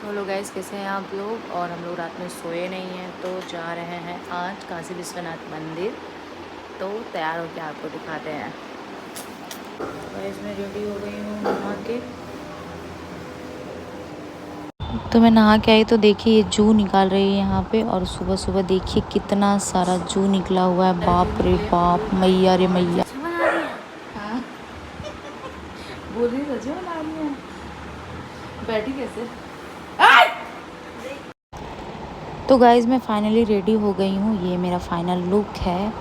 Hello guys, कैसे हैं आप लोग। और हम लोग रात में सोए नहीं हैं तो जा रहे हैं आज काशी विश्वनाथ मंदिर। तो तैयार होकर आपको दिखाते हैं। गाइस मैं रेडी हो गई हूँ नहा के। तो मैं नहा के आई तो देखिए ये जू निकाल रही है यहाँ पे। और सुबह सुबह देखिए कितना सारा जू निकला हुआ है। बाप रे बाप, मैया रे मैया। हाँ बोल रही सच में बना रही है। बैठी कैसे। तो गाइज़ मैं फ़ाइनली रेडी हो गई हूँ। ये मेरा फ़ाइनल लुक है।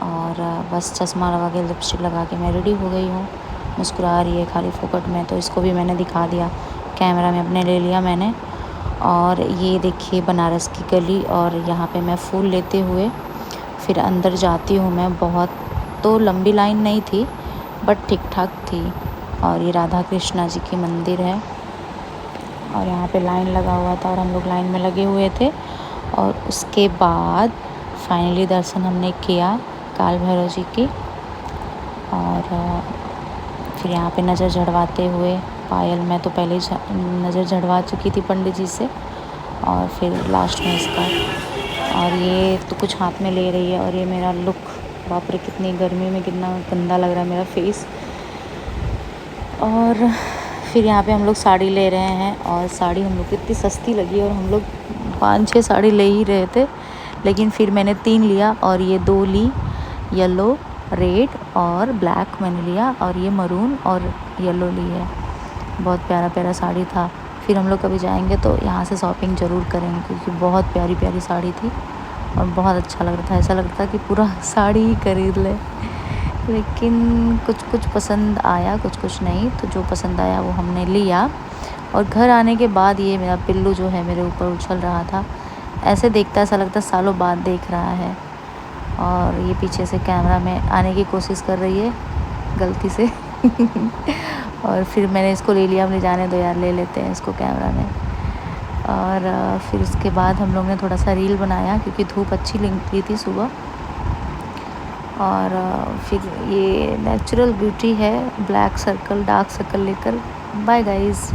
और बस चश्मा लगा के लिपस्टिक लगा के मैं रेडी हो गई हूँ। मुस्कुरा रही है खाली फोकट में, तो इसको भी मैंने दिखा दिया, कैमरा में अपने ले लिया मैंने। और ये देखिए बनारस की गली, और यहाँ पे मैं फूल लेते हुए फिर अंदर जाती हूँ मैं। बहुत तो लंबी लाइन नहीं थी बट ठीक ठाक थी। और ये राधा कृष्णा जी की मंदिर है और यहाँ पे लाइन लगा हुआ था और हम लोग लाइन में लगे हुए थे। और उसके बाद फाइनली दर्शन हमने किया काल भैरव जी की। और फिर यहाँ पे नज़र झड़वाते हुए पायल, मैं तो पहले ही नज़र झड़वा चुकी थी पंडित जी से। और फिर लास्ट में इसका, और ये तो कुछ हाथ में ले रही है। और ये मेरा लुक, बाप रे कितनी गर्मी में कितना गंदा लग रहा है मेरा फेस। और फिर यहाँ पे हम लोग साड़ी ले रहे हैं। और साड़ी हम लोग को इतनी सस्ती लगी और हम लोग 5-6 साड़ी ले ही रहे थे, लेकिन फिर मैंने 3 लिया। और ये 2 ली, येलो, रेड और ब्लैक मैंने लिया। और ये मरून और येलो ली है। बहुत प्यारा प्यारा साड़ी था। फिर हम लोग कभी जाएंगे तो यहाँ से शॉपिंग ज़रूर करेंगे, क्योंकि बहुत प्यारी प्यारी साड़ी थी और बहुत अच्छा लग रहा था। ऐसा लगता था कि पूरा साड़ी ही खरीद ले। लेकिन कुछ कुछ पसंद आया, कुछ कुछ नहीं। तो जो पसंद आया वो हमने लिया। और घर आने के बाद ये मेरा पिल्लू जो है मेरे ऊपर उछल रहा था। ऐसे देखता ऐसा लगता सालों बाद देख रहा है। और ये पीछे से कैमरा में आने की कोशिश कर रही है गलती से। और फिर मैंने इसको ले लिया, ले जाने दो यार, ले लेते हैं इसको कैमरा में। और फिर उसके बाद हम लोग ने थोड़ा सा रील बनाया, क्योंकि धूप अच्छी निकली थी सुबह। और फिर ये नेचुरल ब्यूटी है, ब्लैक सर्कल डार्क सर्कल लेकर। Bye guys.